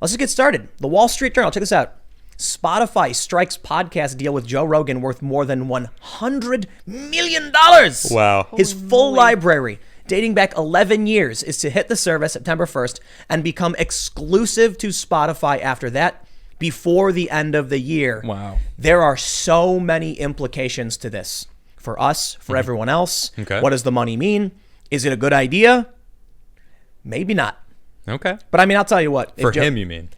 Let's just get started. The Wall Street Journal, check this out. Spotify strikes podcast deal with Joe Rogan worth more than $100 million. Wow. His full library, dating back 11 years, is to hit the service September 1st and become exclusive to Spotify after that, before the end of the year. Wow. There are so many implications to this. For us, for everyone else. Okay. What does the money mean? Is it a good idea? Maybe not. Okay. But I mean, I'll tell you what. For him, you mean?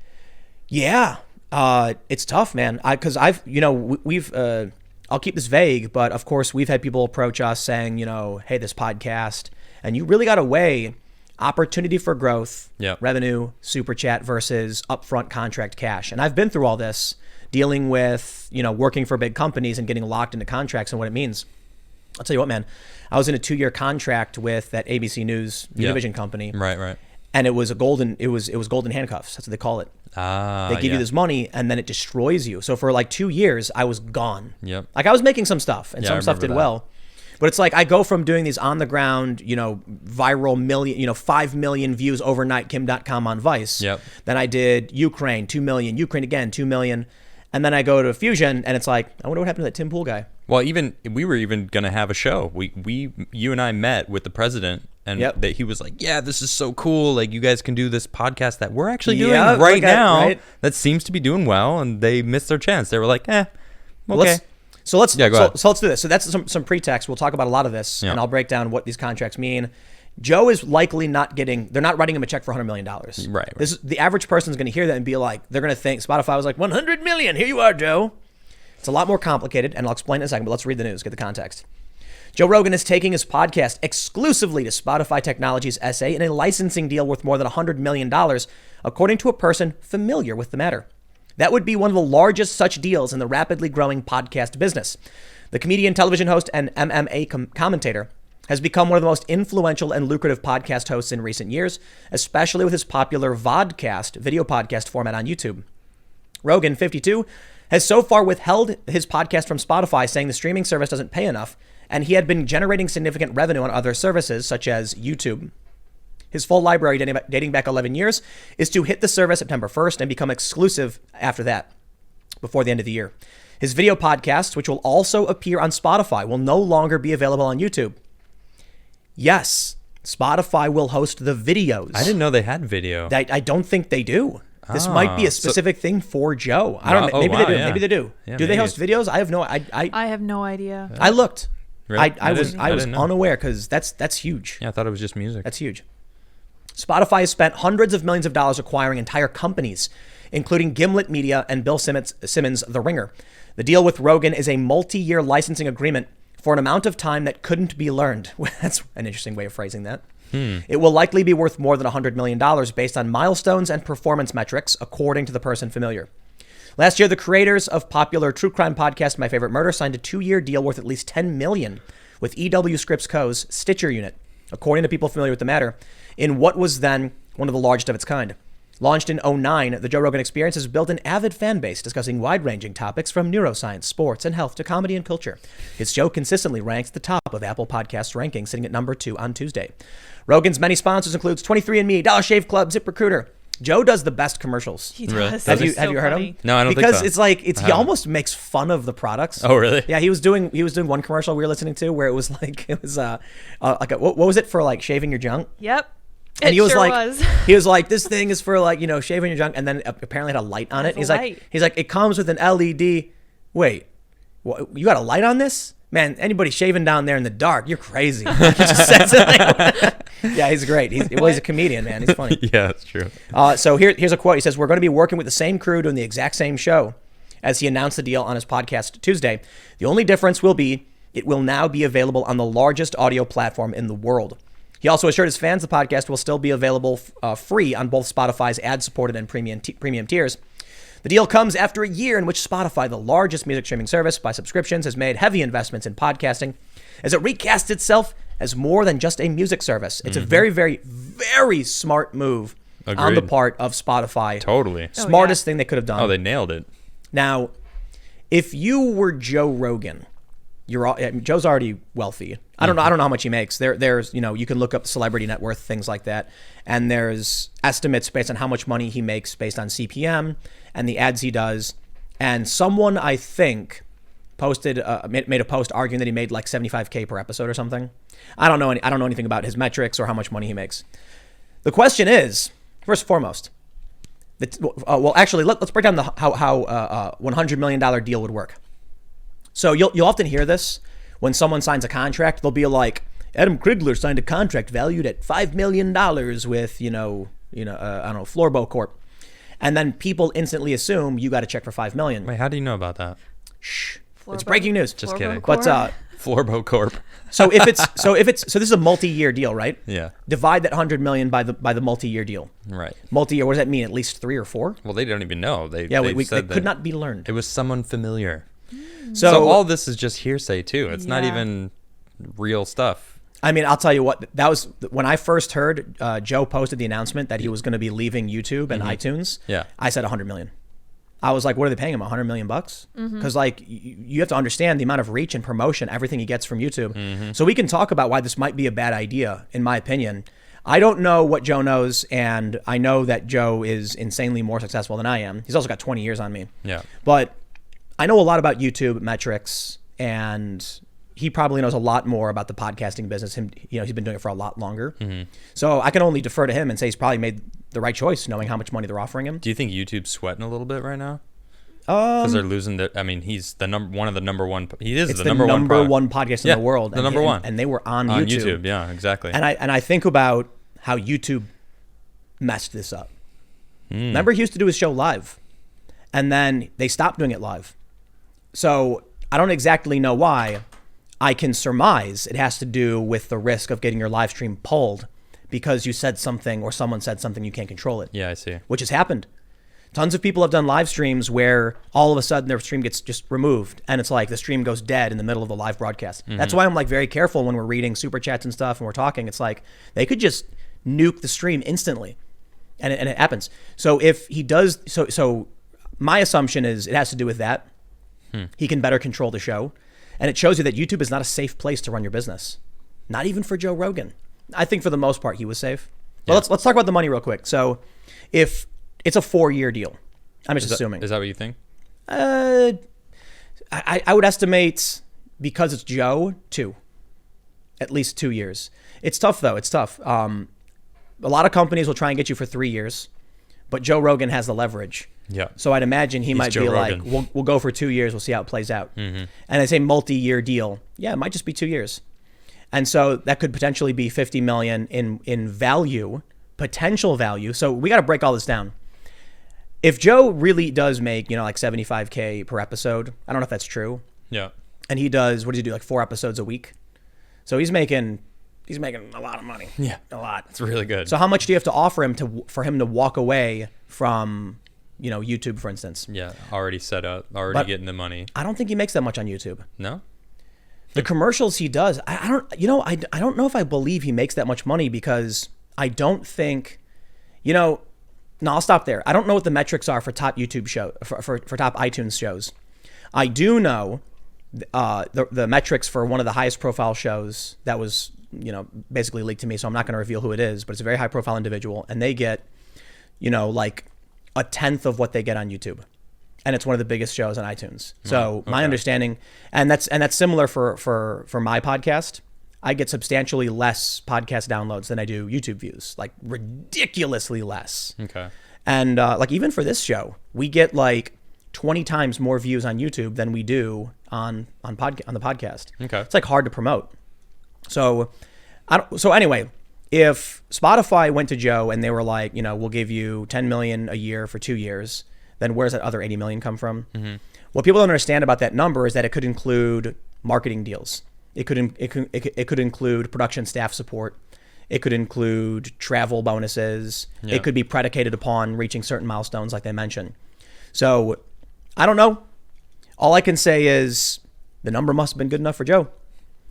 Yeah. It's tough, man. Because we've, I'll keep this vague, but of course we've had people approach us saying, hey, this podcast, and you really got to weigh opportunity for growth, revenue, super chat versus upfront contract cash. And I've been through all this, dealing with, working for big companies and getting locked into contracts and what it means. I'll tell you what, man, I was in a 2-year contract with that ABC News Univision company. Right. And it was golden handcuffs. That's what they call it. They give you this money and then it destroys you. So for like 2 years, I was gone. Yep. Like I was making some stuff and some stuff did well. But it's like I go from doing these on the ground, viral 5 million views overnight, Kim.com on Vice. Yep. Then I did Ukraine, 2 million, Ukraine again, 2 million. And then I go to Fusion and it's like, I wonder what happened to that Tim Pool guy. Well, we were even going to have a show. You and I met with the president and that he was like, yeah, this is so cool. Like you guys can do this podcast that we're actually doing now. Right? That seems to be doing well. And they missed their chance. They were like, okay. So let's do this. So that's some pretext. We'll talk about a lot of this and I'll break down what these contracts mean. Joe is likely they're not writing him a check for $100 million. Right. The average person is going to hear that and be like, they're going to think Spotify was like, 100 million. Here you are, Joe. It's a lot more complicated and I'll explain in a second, but let's read the news, get the context. Joe Rogan is taking his podcast exclusively to Spotify Technologies SA in a licensing deal worth more than $100 million, according to a person familiar with the matter. That would be one of the largest such deals in the rapidly growing podcast business. The comedian, television host, and MMA commentator has become one of the most influential and lucrative podcast hosts in recent years, especially with his popular vodcast, video podcast format on YouTube. Rogan, 52, has so far withheld his podcast from Spotify, saying the streaming service doesn't pay enough, and he had been generating significant revenue on other services, such as YouTube. His full library, dating back 11 years, is to hit the service September 1st and become exclusive after that, before the end of the year. His video podcast, which will also appear on Spotify, will no longer be available on YouTube. Yes, Spotify will host the videos. I didn't know they had video. I don't think they do. This might be a specific thing for Joe. I don't know. Maybe they do. Maybe they do. Yeah, do they host videos? I have no. I have no idea. I looked. Really? I was unaware because that's huge. Yeah, I thought it was just music. That's huge. Spotify has spent hundreds of millions of dollars acquiring entire companies, including Gimlet Media and Bill Simmons' The Ringer. The deal with Rogan is a multi-year licensing agreement for an amount of time that couldn't be learned. That's an interesting way of phrasing that. It will likely be worth more than $100 million based on milestones and performance metrics, according to the person familiar. Last year, the creators of popular true crime podcast My Favorite Murder signed a 2-year deal worth at least $10 million with EW Scripps Co.'s Stitcher unit, according to people familiar with the matter, in what was then one of the largest of its kind. Launched in 2009, the Joe Rogan Experience has built an avid fan base discussing wide-ranging topics from neuroscience, sports, and health to comedy and culture. His show consistently ranks at the top of Apple Podcasts rankings, sitting at number 2 on Tuesday. Rogan's many sponsors includes 23andMe, Dollar Shave Club, ZipRecruiter. Joe does the best commercials. He does. Have you heard him? No, I don't because think so. Because he almost makes fun of the products. Oh, really? Yeah, he was doing one commercial we were listening to where it was like what was it for, like shaving your junk? Yep. And he was sure like, he was like, this thing is for like, shaving your junk, and then apparently had a light on it. He's like, it comes with an LED. Wait, you got a light on this? Man, anybody shaving down there in the dark, you're crazy. He just says it like, yeah, he's great. He's a comedian, man. He's funny. Yeah, that's true. So here's a quote. He says, "We're going to be working with the same crew doing the exact same show," as he announced the deal on his podcast Tuesday. The only difference will be it will now be available on the largest audio platform in the world. He also assured his fans the podcast will still be available free on both Spotify's ad-supported and premium tiers. The deal comes after a year in which Spotify, the largest music streaming service by subscriptions, has made heavy investments in podcasting as it recasts itself as more than just a music service. It's a very, very, very smart move on the part of Spotify. Totally. Smartest thing they could have done. Oh, they nailed it. Now, if you were Joe Rogan, Joe's already wealthy. I don't know how much he makes. There's you can look up the celebrity net worth, things like that, and there's estimates based on how much money he makes based on CPM and the ads he does. And someone, I think, made a post arguing that he made like $75K per episode or something. I don't know anything about his metrics or how much money he makes. The question is, first and foremost, actually, let's break down how $100 million deal would work. So you'll often hear this when someone signs a contract. They'll be like, Adam Krigler signed a contract valued at $5 million with I don't know, Florbo Corp, and then people instantly assume you got a check for $5 million. Wait, how do you know about that? Shh, it's breaking news. Just kidding. But Florbo Corp. so this is a multi-year deal, right? Yeah. Divide that $100 million by the multi-year deal. Right. Multi-year. What does that mean? At least 3 or 4? Well, they don't even know. They could not be learned. It was someone familiar. So all this is just hearsay too. It's not even real stuff. I mean, I'll tell you what. That was when I first heard Joe posted the announcement that he was going to be leaving YouTube and iTunes. Yeah. I said 100 million. I was like, what are they paying him? $100 million bucks? Because like you have to understand the amount of reach and promotion everything he gets from YouTube. So we can talk about why this might be a bad idea, in my opinion. I don't know what Joe knows, and I know that Joe is insanely more successful than I am. He's also got 20 years on me. Yeah. But I know a lot about YouTube metrics, and he probably knows a lot more about the podcasting business. He's been doing it for a lot longer. So I can only defer to him and say he's probably made the right choice, knowing how much money they're offering him. Do you think YouTube's sweating a little bit right now? Because they're losing he's one of the number one. He is the number one podcast in the world. The number one, and they were on YouTube. Yeah, exactly. And I think about how YouTube messed this up. Remember, he used to do his show live, and then they stopped doing it live. So I don't exactly know why. I can surmise it has to do with the risk of getting your live stream pulled because you said something or someone said something, you can't control it. Yeah, I see. Which has happened. Tons of people have done live streams where all of a sudden their stream gets just removed and it's like the stream goes dead in the middle of the live broadcast. That's why I'm like very careful when we're reading super chats and stuff and we're talking. It's like they could just nuke the stream instantly, and it happens. So if he does, so my assumption is it has to do with that. He can better control the show. And it shows you that YouTube is not a safe place to run your business. Not even for Joe Rogan. I think for the most part, he was safe. But let's talk about the money real quick. So if it's a 4-year deal, I'm just assuming. Is that what you think? I would estimate, because it's Joe, 2. At least 2 years. It's tough, though. It's tough. A lot of companies will try and get you for 3 years. But Joe Rogan has the leverage. Yeah. So I'd imagine he might be like, we'll go for 2 years. We'll see how it plays out. And I say multi-year deal. Yeah, it might just be 2 years. And so that could potentially be 50 million in value, potential value. So we got to break all this down. If Joe really does make, like 75K per episode, I don't know if that's true. Yeah. And he does, what does he do? Like 4 episodes a week. So he's making a lot of money. Yeah. A lot. It's really good. So how much do you have to offer him for him to walk away from, YouTube, for instance? Yeah, already set up, getting the money. I don't think he makes that much on YouTube. No? The commercials he does, I don't know if I believe he makes that much money because I don't think, no, I'll stop there. I don't know what the metrics are for top YouTube show, for top iTunes shows. I do know the metrics for one of the highest profile shows that was, basically leaked to me, so I'm not going to reveal who it is, but it's a very high profile individual, and they get, like a 1/10 of what they get on YouTube. And it's one of the biggest shows on iTunes. So my understanding, and that's similar for my podcast. I get substantially less podcast downloads than I do YouTube views, like ridiculously less. Okay. And like even for this show, we get like 20 times more views on YouTube than we do on the podcast. Okay. It's like hard to promote. So anyway, if Spotify went to Joe and they were like, we'll give you 10 million a year for 2 years, then where's that other 80 million come from? What people don't understand about that number is that it could include marketing deals. It could include production staff support. It could include travel bonuses. Yeah. It could be predicated upon reaching certain milestones like they mentioned. So I don't know. All I can say is the number must have been good enough for Joe.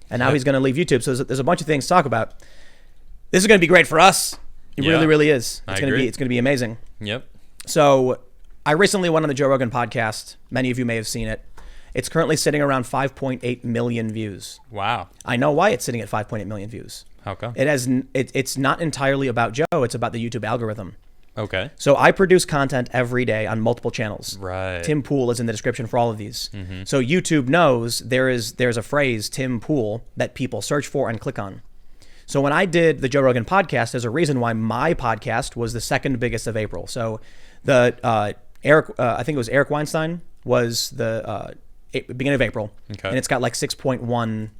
And now he's going to leave YouTube. So there's a bunch of things to talk about. This is going to be great for us. It really, really is. It's going to be amazing. Yep. So I recently went on the Joe Rogan podcast. Many of you may have seen it. It's currently sitting around 5.8 million views. Wow. I know why it's sitting at 5.8 million views. How come? It's not entirely about Joe. It's about the YouTube algorithm. Okay. So I produce content every day on multiple channels. Right. Tim Pool is in the description for all of these. Mm-hmm. So YouTube knows there's a phrase, Tim Pool, that people search for and click on. So when I did the Joe Rogan podcast, there's a reason why my podcast was the second biggest of April. So the I think it was Eric Weinstein was the beginning of April. Okay. And it's got like 6.1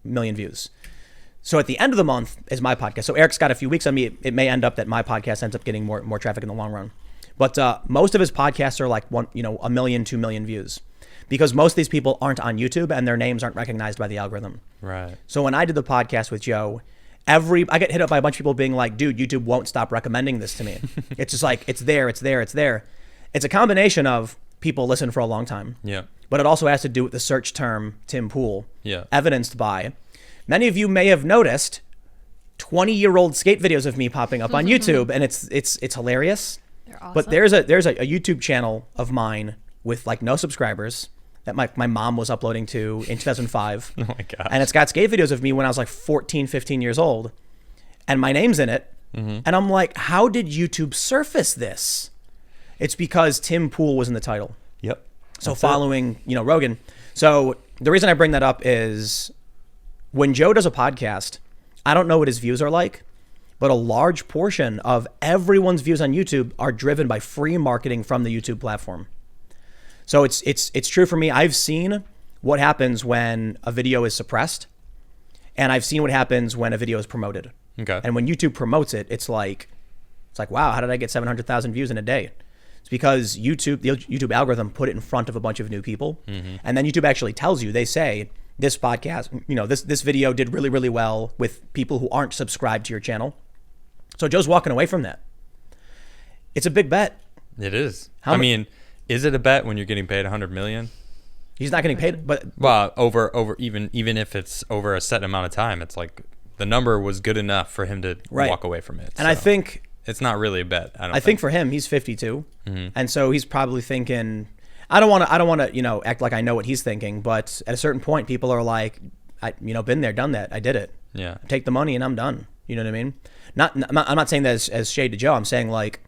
million views. So at the end of the month is my podcast. So Eric's got a few weeks on me. It may end up that my podcast ends up getting more traffic in the long run. But most of his podcasts are like 1 million, 2 million views, because most of these people aren't on YouTube and their names aren't recognized by the algorithm. Right. So when I did the podcast with Joe, I get hit up by a bunch of people being like, dude, YouTube won't stop recommending this to me. It's just like, it's there. It's a combination of people listen for a long time. Yeah. But it also has to do with the search term Tim Pool. Yeah. Evidenced by, many of you may have noticed 20-year-old skate videos of me popping up on YouTube, and it's hilarious. They're awesome. But there's a YouTube channel of mine with like no subscribers that my mom was uploading to in 2005. Oh my gosh. And it's got skate videos of me when I was like 14, 15 years old, and my name's in it. Mm-hmm. And I'm like, how did YouTube surface this? It's because Tim Pool was in the title. Yep. So following, Rogan. So the reason I bring that up is when Joe does a podcast, I don't know what his views are like, but a large portion of everyone's views on YouTube are driven by free marketing from the YouTube platform. So it's true for me. I've seen what happens when a video is suppressed, and I've seen what happens when a video is promoted. Okay. And when YouTube promotes it, it's like, wow, how did I get 700,000 views in a day? It's because the YouTube algorithm put it in front of a bunch of new people. Mm-hmm. And then YouTube actually tells you, they say, this podcast, this video did really, really well with people who aren't subscribed to your channel. So Joe's walking away from that. It's a big bet. It is. I mean, is it a bet when you're getting paid 100 million? He's not getting paid, but over even if it's over a set amount of time, it's like the number was good enough for him to walk away from it. And so I think it's not really a bet. I think for him, he's 52, mm-hmm. and so he's probably thinking, I don't want to act like I know what he's thinking, but at a certain point, people are like, been there, done that, I did it. Yeah. Take the money and I'm done. You know what I mean? I'm not saying that as shade to Joe. I'm saying like,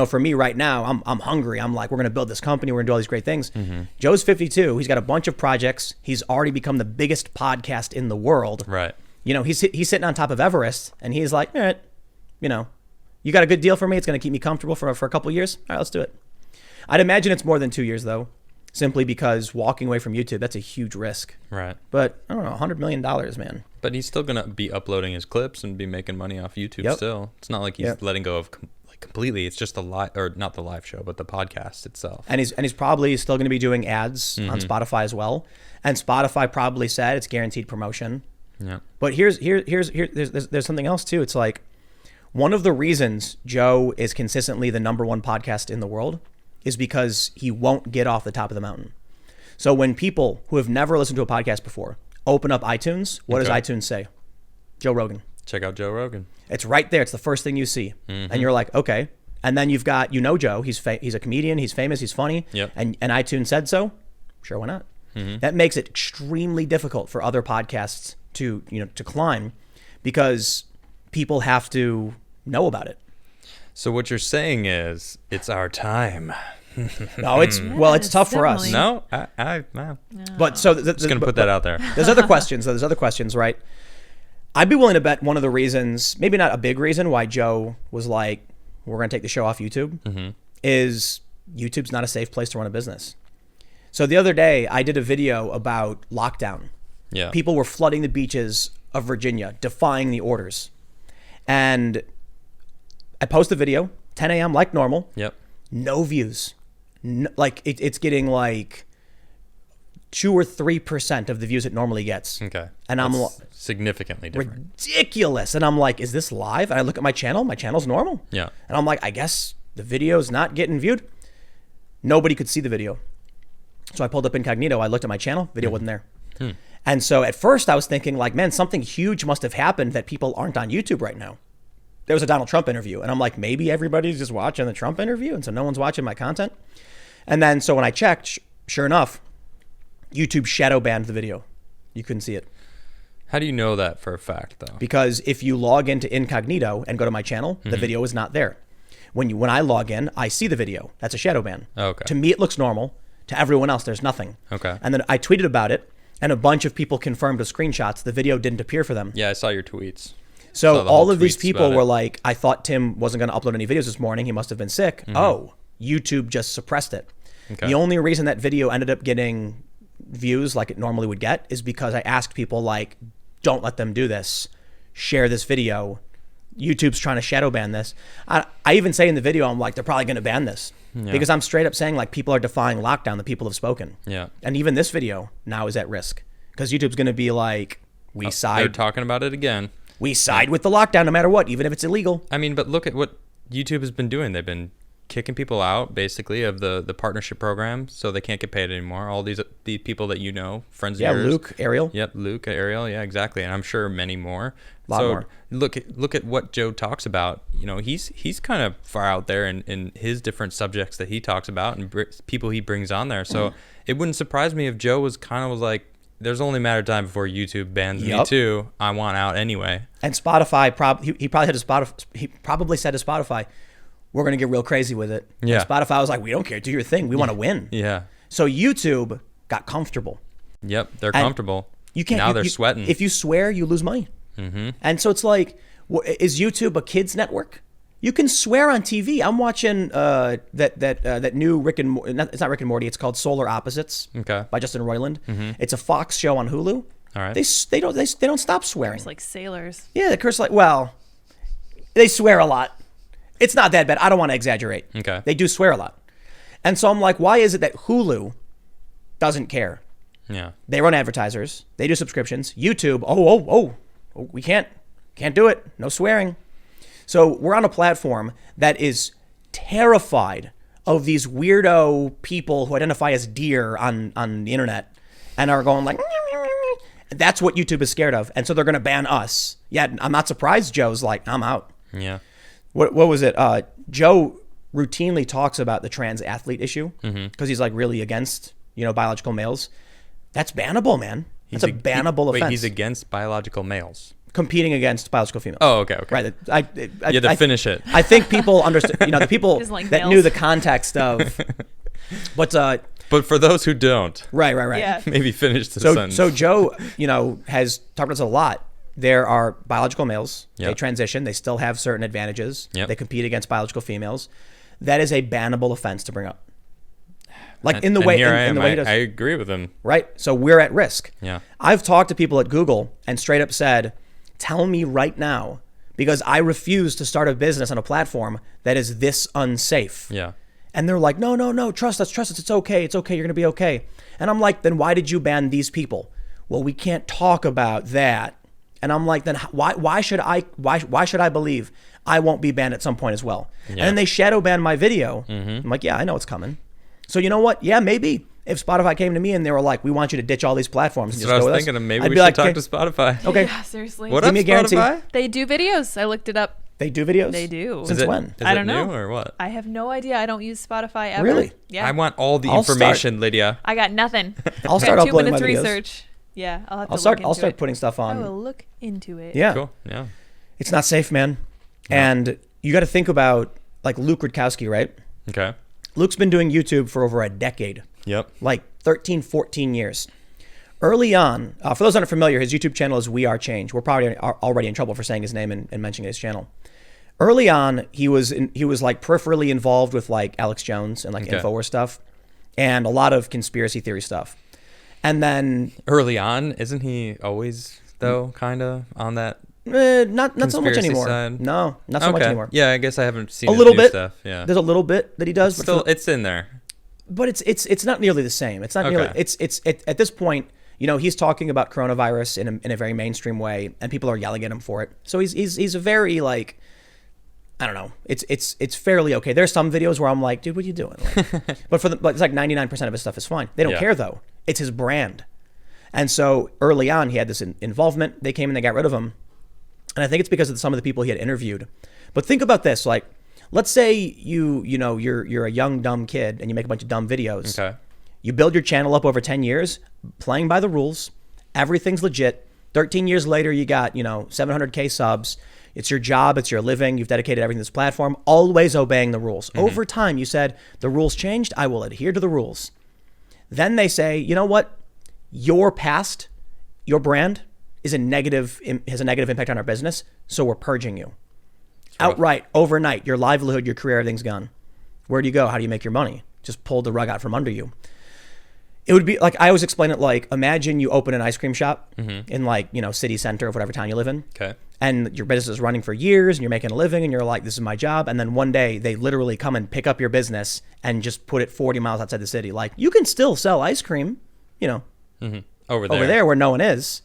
for me right now, I'm hungry. I'm like, we're going to build this company. We're going to do all these great things. Mm-hmm. Joe's 52. He's got a bunch of projects. He's already become the biggest podcast in the world. Right. He's sitting on top of Everest, and he's like, all right, you got a good deal for me. It's going to keep me comfortable for a couple of years. All right, let's do it. I'd imagine it's more than 2 years though, simply because walking away from YouTube, that's a huge risk. Right. But I don't know, $100 million, man. But he's still going to be uploading his clips and be making money off YouTube still. It's not like he's letting go of completely. It's just the not the live show, but the podcast itself. And he's probably still going to be doing ads on Spotify as well. And Spotify probably said it's guaranteed promotion. Yeah. But there's something else too. It's like one of the reasons Joe is consistently the #1 podcast in the world is because he won't get off the top of the mountain. So when people who have never listened to a podcast before open up iTunes, what does iTunes say? Joe Rogan. Check out Joe Rogan. It's right there. It's the first thing you see. Mm-hmm. And you're like, okay. And then you've got, Joe. He's a comedian. He's famous. He's funny. Yep. And iTunes said so. Sure, why not? Mm-hmm. That makes it extremely difficult for other podcasts to climb, because people have to know about it. So what you're saying is it's our time. No, it's tough for us. No, no. But so just gonna put that out there. There's other questions. There's other questions, right? I'd be willing to bet one of the reasons, maybe not a big reason, why Joe was like, we're gonna take the show off YouTube, is YouTube's not a safe place to run a business. So the other day, I did a video about lockdown. Yeah. People were flooding the beaches of Virginia, defying the orders, and I post the video, 10 a.m. like normal. Yep. No views. No, it's getting like 2 or 3% of the views it normally gets. Okay. And I'm significantly different. Ridiculous. And I'm like, is this live? And I look at my channel. My channel's normal. Yeah. And I'm like, I guess the video's not getting viewed. Nobody could see the video. So I pulled up incognito. I looked at my channel. Video wasn't there. And so at first I was thinking like, man, something huge must have happened that people aren't on YouTube right now. There was a Donald Trump interview, and I'm like, maybe everybody's just watching the Trump interview, and so no one's watching my content. And then so when I checked, sure enough, YouTube shadow banned the video. You couldn't see it. How do you know that for a fact, though? Because if you log into incognito and go to my channel, the video is not there. When I log in, I see the video. That's a shadow ban. Okay. To me, it looks normal. To everyone else, there's nothing. Okay. And then I tweeted about it, and a bunch of people confirmed with screenshots the video didn't appear for them. Yeah, I saw your tweets. So all of these people were like, I thought Tim wasn't going to upload any videos this morning. He must have been sick. Oh, YouTube just suppressed it. Okay. The only reason that video ended up getting views like it normally would get is because I asked people like, don't let them do this. Share this video. YouTube's trying to shadow ban this. I even say in the video, I'm like, they're probably going to ban this. Yeah. Because I'm straight up saying like people are defying lockdown. The people have spoken. Yeah. And even this video now is at risk because YouTube's going to be like, we side. They're talking about it again. We side with the lockdown no matter what, even if it's illegal. I mean, but look at what YouTube has been doing. They've been kicking people out basically of the partnership program, so they can't get paid anymore. All the people that you know, friends of yours. Yeah, Luke, Ariel. Yep, Luke, Ariel. Yeah, exactly. And I'm sure many more. A lot more. Look at what Joe talks about. You know, he's kind of far out there in his different subjects that he talks about and people he brings on there. So it wouldn't surprise me if Joe was like, there's only a matter of time before YouTube bans me too. I want out anyway. And Spotify he probably said to Spotify, we're going to get real crazy with it. Yeah. And Spotify was like, we don't care. Do your thing. We want to win. Yeah. So YouTube got comfortable. Yep. They're comfortable. You can't. Now they're sweating. If you swear, you lose money. Mm-hmm. And so it's like, is YouTube a kids network? You can swear on TV. I'm watching that new Rick and it's not Rick and Morty. It's called Solar Opposites. Okay. By Justin Roiland. Mm-hmm. It's a Fox show on Hulu. All right. They don't stop swearing. It's like sailors. Yeah, they curse like, well, they swear a lot. It's not that bad. I don't want to exaggerate. Okay. They do swear a lot. And so I'm like, why is it that Hulu doesn't care? Yeah. They run advertisers. They do subscriptions. YouTube, we can't do it. No swearing. So we're on a platform that is terrified of these weirdo people who identify as deer on the internet and are going like, that's what YouTube is scared of. And so they're going to ban us. Yeah, I'm not surprised Joe's like, I'm out. Yeah. What was it? Joe routinely talks about the trans athlete issue because he's like really against, biological males. That's bannable, man. That's a bannable offense. Wait, he's against biological males. Competing against biological females. Oh, okay. Right. You had to finish it. I think people understood, the people like that males. knew the context of, but for those who don't. Right. Yeah. Maybe finish the sentence. So Joe, has talked about this a lot. There are biological males. Yep. They transition. They still have certain advantages. Yep. They compete against biological females. That is a bannable offense to bring up. Like in the way he does. I agree with him. Right. So we're at risk. Yeah. I've talked to people at Google and straight up said, tell me right now, because I refuse to start a business on a platform that is this unsafe. Yeah. And they're like, no, trust us. It's okay. You're going to be okay. And I'm like, then why did you ban these people? Well, we can't talk about that. And I'm like, then why should I believe I won't be banned at some point as well? Yeah. And then they shadow ban my video. I'm like, yeah, I know it's coming. So you know what? Yeah, maybe if Spotify came to me and they were like, we want you to ditch all these platforms. That's what I was thinking of. Maybe we should talk to Spotify. Okay. Yeah, seriously. What Give up, me a guarantee. Spotify? They do videos. I looked it up. They do videos? They do. Since when? Is I it don't know. new or what? I have no idea. I don't use Spotify ever. Really? Yeah. I want all the information, Lydia. I got nothing. I'll start got 2 uploading minutes my videos. research. Yeah, I'll have to I'll start putting stuff on. I will look into it. Yeah. Cool. Yeah. It's not safe, man. No. And you got to think about like Luke Rutkowski, right? Okay. Luke's been doing YouTube for over a decade. Yep. Like 13, 14 years. Early on, for those that aren't familiar, his YouTube channel is We Are Change. We're probably already in trouble for saying his name and mentioning his channel. Early on, he was like peripherally involved with like Alex Jones and like InfoWars stuff and a lot of conspiracy theory stuff. And then early on, isn't he always though kind of on that? Not so much anymore. Side? No, not so much anymore. Yeah, I guess I haven't seen a his little new bit. Stuff. Yeah, there's a little bit that he does, but it's in there. But it's not nearly the same. It's not nearly. It's at this point. He's talking about coronavirus in a very mainstream way, and people are yelling at him for it. So he's a very like, I don't know. It's fairly okay. There's some videos where I'm like, dude, what are you doing? Like, but it's like 99% of his stuff is fine. They don't care though. It's his brand. And so early on, he had this involvement. They came and they got rid of him. And I think it's because of some of the people he had interviewed. But think about this, like, let's say you're a young dumb kid and you make a bunch of dumb videos. Okay. You build your channel up over 10 years, playing by the rules. Everything's legit. 13 years later, you got, 700K subs. It's your job. It's your living. You've dedicated everything to this platform, always obeying the rules. Over time, you said, the rules changed. I will adhere to the rules. Then they say, you know what? Your past, your brand has a negative impact on our business. So we're purging you. Outright, overnight, your livelihood, your career, everything's gone. Where do you go? How do you make your money? Just pull the rug out from under you. It would be like, I always explain it like, imagine you open an ice cream shop in city center of whatever town you live in. Okay. And your business is running for years and you're making a living and you're like, this is my job. And then one day they literally come and pick up your business and just put it 40 miles outside the city. Like, you can still sell ice cream, over there where no one is.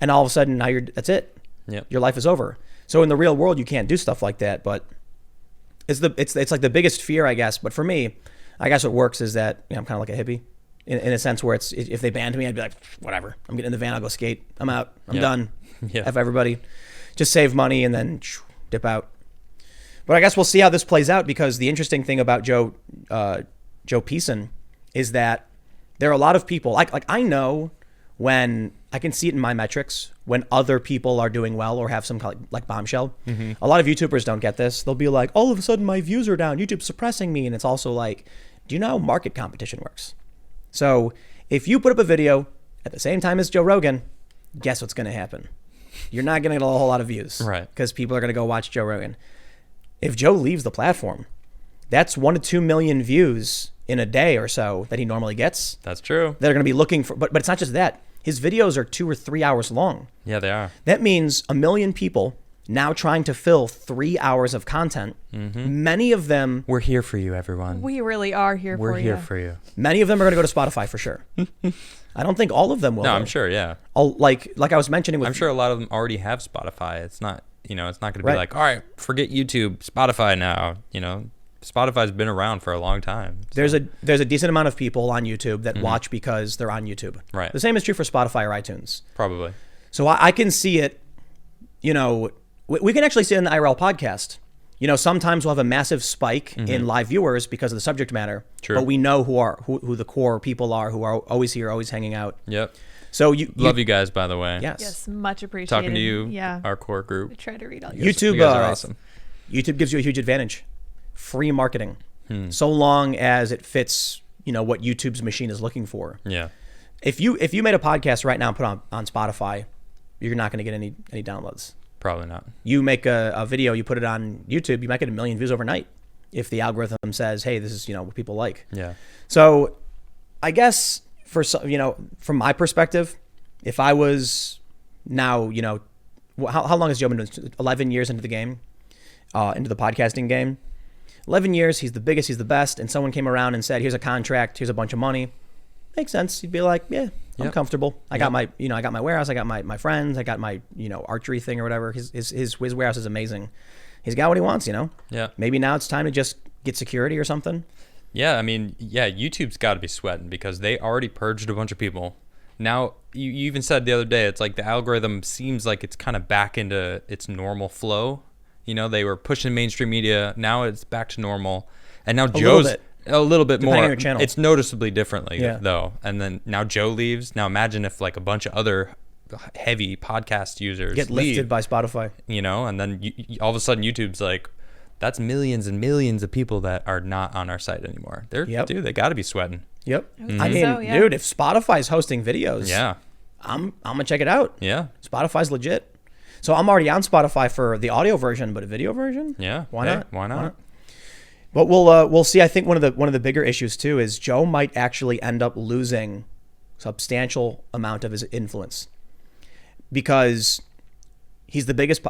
And all of a sudden now that's it. Yep. Your life is over. So in the real world, you can't do stuff like that. But it's like the biggest fear, I guess. But for me, I guess what works is that I'm kind of like a hippie. In a sense where it's, if they banned me, I'd be like, whatever. I'm getting in the van. I'll go skate. I'm out. I'm done. F everybody. Just save money and then dip out. But I guess we'll see how this plays out, because the interesting thing about Joe Peason is that there are a lot of people, like I know when, I can see it in my metrics, when other people are doing well or have some like bombshell. A lot of YouTubers don't get this. They'll be like, all of a sudden my views are down. YouTube's suppressing me. And it's also like, do you know how market competition works? So if you put up a video at the same time as Joe Rogan, guess what's going to happen? You're not going to get a whole lot of views. Right. Because people are going to go watch Joe Rogan. If Joe leaves the platform, that's 1 to 2 million views in a day or so that he normally gets. That's true. They're going to be looking for, but it's not just that. His videos are 2 or 3 hours long. Yeah, they are. That means 1 million people now trying to fill 3 hours of content. Many of them. We're here for you, everyone. We really are here for you. We're here for you. Many of them are going to go to Spotify for sure. I don't think all of them will. No, though. I'm sure. Yeah. Like I was mentioning with. I'm sure a lot of them already have Spotify. It's not, it's not going to be like, all right, forget YouTube, Spotify now. Spotify's been around for a long time. So. There's a decent amount of people on YouTube that watch because they're on YouTube. Right. The same is true for Spotify or iTunes. Probably. So I can see it. We can actually see it in the IRL podcast. Sometimes we'll have a massive spike in live viewers because of the subject matter. True. But we know who the core people are, who are always here, always hanging out. Yep. So you love you guys, by the way. Yes, much appreciated. Talking to you, yeah, our core group. We try to read all YouTube. You guys are awesome. YouTube gives you a huge advantage. Free marketing, so long as it fits, what YouTube's machine is looking for. Yeah. If you made a podcast right now and put on Spotify, you're not going to get any downloads. Probably not. You make a video, you put it on YouTube, you might get 1 million views overnight if the algorithm says, hey, this is what people like. Yeah. So I guess from my perspective, if I was now, how long has Joe been doing? 11 years into the game, into the podcasting game. 11 years, he's the biggest, he's the best, and someone came around and said, here's a contract, here's a bunch of money. Makes sense. You'd be like, yeah, I'm comfortable. I got my warehouse, I got my friends, I got my, archery thing or whatever. His warehouse is amazing. He's got what he wants, Yeah. Maybe now it's time to just get security or something. Yeah, YouTube's got to be sweating because they already purged a bunch of people. Now, you even said the other day, it's like the algorithm seems like it's kind of back into its normal flow. They were pushing mainstream media. Now it's back to normal. And now Joe's a little bit more. On your channel. It's noticeably differently, though. And then now Joe leaves. Now imagine if like a bunch of other heavy podcast users get lifted by Spotify. And then all of a sudden YouTube's like, that's millions and millions of people that are not on our site anymore. Dude, they got to be sweating. Yep. I mean, dude, if Spotify's hosting videos, yeah, I'm gonna check it out. Yeah, Spotify's legit. So I'm already on Spotify for the audio version, but a video version, yeah, why not? Why not? But we'll see. I think one of the bigger issues too is Joe might actually end up losing substantial amount of his influence because he's the biggest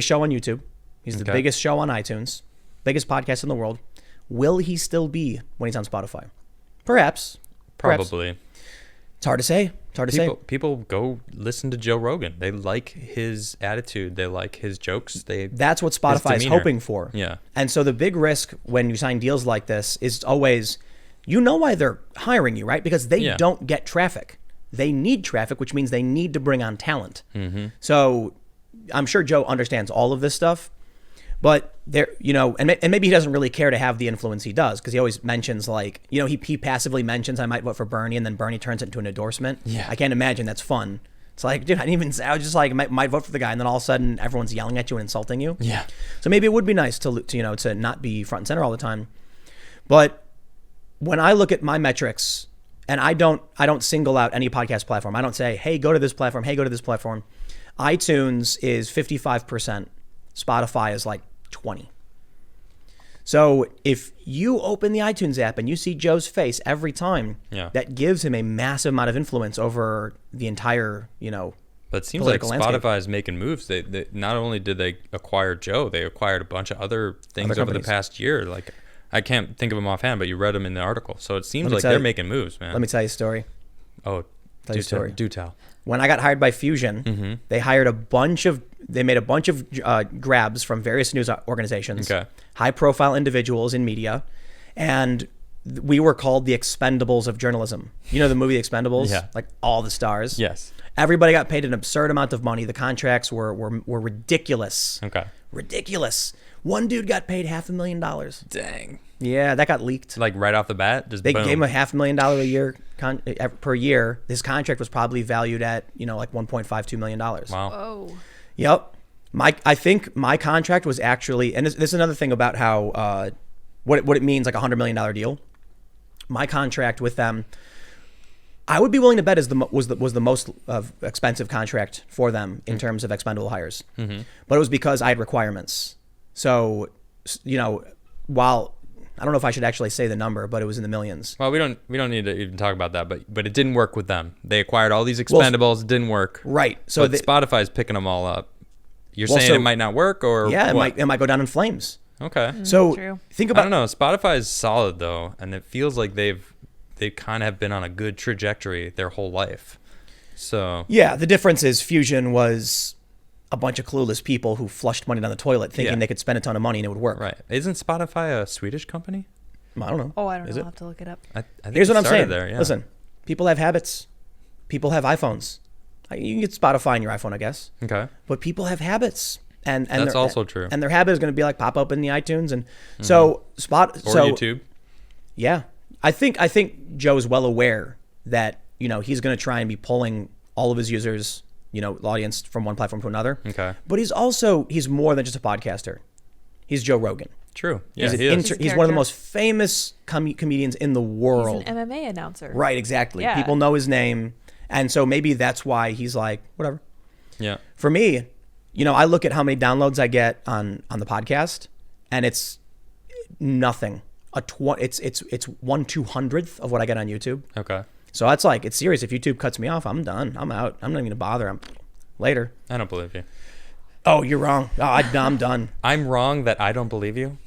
show on YouTube. He's the biggest show on iTunes, biggest podcast in the world. Will he still be when he's on Spotify? Perhaps. Probably. It's hard to say. People go listen to Joe Rogan. They like his attitude. They like his jokes. That's what Spotify is hoping for. Yeah. And so the big risk when you sign deals like this is always, why they're hiring you, right? Because they don't get traffic. They need traffic, which means they need to bring on talent. So I'm sure Joe understands all of this stuff. But there, and maybe he doesn't really care to have the influence he does, because he always mentions like, he passively mentions I might vote for Bernie, and then Bernie turns it into an endorsement. Yeah. I can't imagine that's fun. It's like, dude, I didn't even say, I was just like, might vote for the guy, and then all of a sudden everyone's yelling at you and insulting you. Yeah. So maybe it would be nice to not be front and center all the time. But when I look at my metrics, and I don't single out any podcast platform. I don't say, hey, go to this platform. Hey, go to this platform. iTunes is 55%. Spotify is like 20. So if you open the iTunes app and you see Joe's face every time, that gives him a massive amount of influence over the entire, But it seems like Spotify is making moves. They not only did they acquire Joe, they acquired a bunch of other things over the past year. Like, I can't think of them offhand, but you read them in the article. So it seems like they're making moves, man. Let me tell you a story. Oh, do tell. When I got hired by Fusion, they hired they made a bunch of grabs from various news organizations, high profile individuals in media, and we were called the Expendables of journalism. You know the movie The Expendables? Yeah. Like all the stars. Yes. Everybody got paid an absurd amount of money. The contracts were ridiculous. Okay. Ridiculous. One dude got paid $500,000. Dang. Yeah, that got leaked. Like right off the bat? Just they boom. gave him $500,000 a year per year. His contract was probably valued at, like $1.52 million. Wow. Whoa. Yep. I think my contract was actually, and this is another thing about how, what it means, like $100 million deal. My contract with them, I would be willing to bet was the most expensive contract for them in terms of expendable hires. But it was because I had requirements. So, while I don't know if I should actually say the number, but it was in the millions. Well, we don't need to even talk about that, but it didn't work with them. They acquired all these expendables. It didn't work. Right. So Spotify's picking them all up. You're saying it might not work, or yeah, what? it might go down in flames. Okay. So true. think about. I don't know. Spotify is solid though, and it feels like they kind of have been on a good trajectory their whole life. So yeah, the difference is Fusion was a bunch of clueless people who flushed money down the toilet thinking they could spend a ton of money and it would work. Right. Isn't Spotify a Swedish company? I don't know. Oh, I don't know. Is I'll it? have to look it up. I think Here's what I'm saying. there, yeah. Listen, people have habits. People have iPhones. You can get Spotify on your iPhone, I guess. Okay. But people have habits. And that's also true. And their habit is going to be like pop up in the iTunes and so YouTube. Yeah. I think Joe's well aware that, he's going to try and be pulling all of his users, the audience from one platform to another. Okay. But he's more than just a podcaster. He's Joe Rogan. True. Yeah, he's one of the most famous comedians in the world. He's an MMA announcer. Right, exactly. Yeah. People know his name. And so maybe that's why he's like, whatever. Yeah. For me, I look at how many downloads I get on the podcast, and it's nothing. It's 1/200th of what I get on YouTube. Okay. So that's like, it's serious. If YouTube cuts me off, I'm done. I'm out. I'm not even gonna bother. Later. I don't believe you. Oh, you're wrong. Oh, I'm done. I'm wrong that I don't believe you?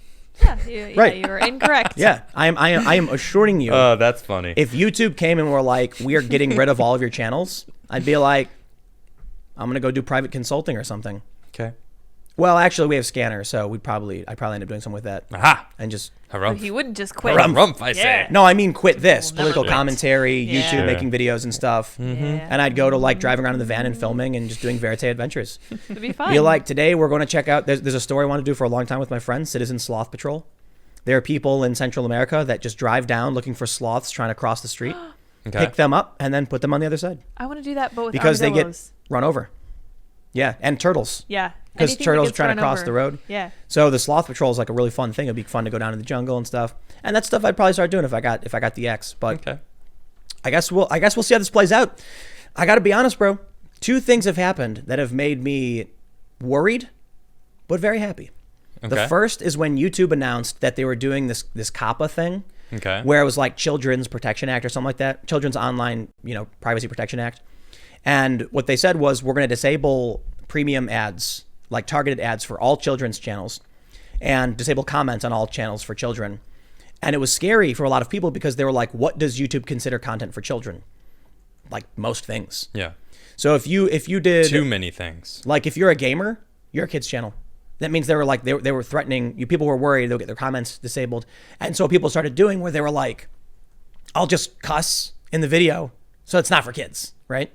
Yeah, Right. you were incorrect. Yeah, I am assuring you. Oh, that's funny. If YouTube came and were like, we are getting rid of all of your channels, I'd be like, I'm gonna go do private consulting or something. Okay. Well, actually, we have Scanner, so I'd probably end up doing something with that. Aha. And just But he wouldn't just quit. Harumph, I say. no, I mean quit this We'll never political quit. commentary, Yeah. YouTube, making videos and stuff. Yeah. And I'd go to like driving around in the van and filming and just doing verite adventures. It'd be fun. Be like, today we're going to check out. There's a story I want to do for a long time with my friends, Citizen Sloth Patrol. There are people in Central America that just drive down looking for sloths trying to cross the street, Okay. pick them up, and then put them on the other side I want to do that, but with because they armadillos. get run over. Yeah, and turtles. Yeah. Because Anything that turtles gets trying to run cross over. the road. Yeah. So the sloth patrol is like a really fun thing. It'd be fun to go down to the jungle and stuff. And that's stuff I'd probably start doing if I got the X. But Okay. I guess we'll see how this plays out. I got to be honest, bro. 2 things have happened that have made me worried, but very happy. Okay. The first is when YouTube announced that they were doing this COPPA thing, Okay. where it was like Children's Protection Act or something like that, Children's Online, Privacy Protection Act. And what they said was, we're going to disable premium ads, like targeted ads for all children's channels, and disable comments on all channels for children. And it was scary for a lot of people because they were like, what does YouTube consider content for children? Like most things. Yeah. So if you did Too many things. like if you're a gamer, you're a kid's channel. That means they were like they were threatening you. People were worried they'll get their comments disabled, and so people started doing where they were like, "I'll just cuss in the video, so it's not for kids, right?"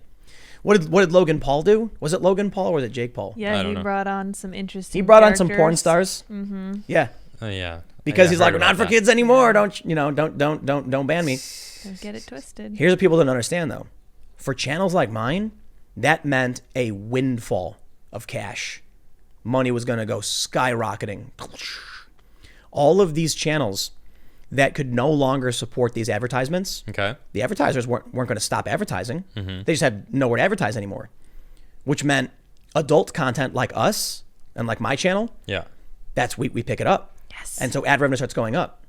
What did Logan Paul do? Was it Logan Paul or was it Jake Paul? Yeah, he know. brought on some interesting. He brought on some porn characters. stars. Mm-hmm. Yeah. Yeah. Because he's like, not for kids anymore. Don't ban me. Don't get it twisted. Here's what people don't understand though. For channels like mine, that meant a windfall of cash. Money was going to go skyrocketing. All of these channels that could no longer support these advertisements. Okay. The advertisers weren't going to stop advertising. Mm-hmm. They just had nowhere to advertise anymore, which meant adult content like us and like my channel. Yeah. We pick it up. Yes. And so ad revenue starts going up.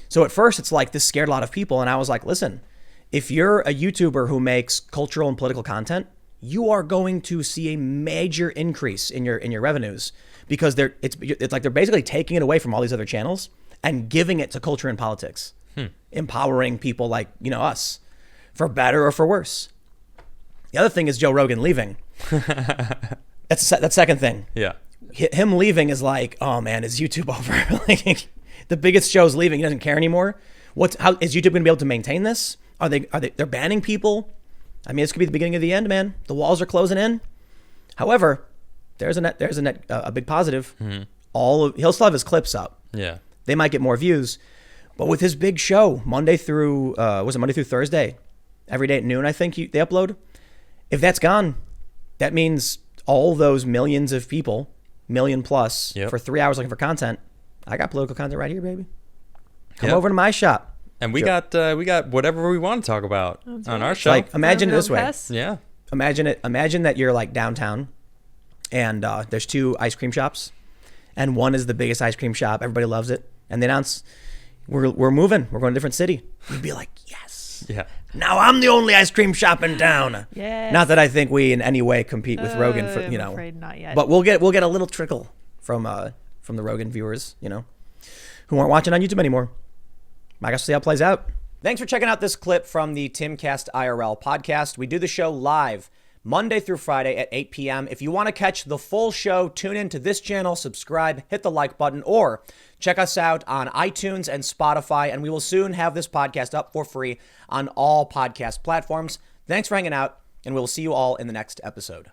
So at first it's like this scared a lot of people. And I was like, listen, if you're a YouTuber who makes cultural and political content, you are going to see a major increase in your revenues because it's like they're basically taking it away from all these other channels and giving it to culture and politics, empowering people like, us, for better or for worse. The other thing is Joe Rogan leaving. That's second thing. Yeah. Him leaving is like, oh man, is YouTube over? Like, the biggest show's leaving. He doesn't care anymore. How is YouTube going to be able to maintain this? They're banning people? I mean, this could be the beginning of the end, man. The walls are closing in. However, there's a big positive. Mm-hmm. He'll still have his clips up. Yeah. They might get more views, but with his big show, Monday through Thursday, every day at noon, I think they upload. If that's gone, that means all those millions of people, million plus, for 3 hours looking for content. I got political content right here, baby. Come over to my shop. And we got whatever we want to talk about on our show. Like, imagine it this way. Yeah. Imagine that you're like downtown, and there's 2 ice cream shops, and one is the biggest ice cream shop. Everybody loves it, and they announce we're moving. We're going to a different city. You'd be like, yes. Yeah. Now I'm the only ice cream shop in town. Yes. Not that I think we in any way compete with Rogan for I'm afraid not yet. But we'll get a little trickle from the Rogan viewers, who aren't watching on YouTube anymore. I guess we'll see how it plays out. Thanks for checking out this clip from the Timcast IRL podcast. We do the show live Monday through Friday at 8 p.m. If you want to catch the full show, tune in to this channel, subscribe, hit the like button, or check us out on iTunes and Spotify, and we will soon have this podcast up for free on all podcast platforms. Thanks for hanging out, and we'll see you all in the next episode.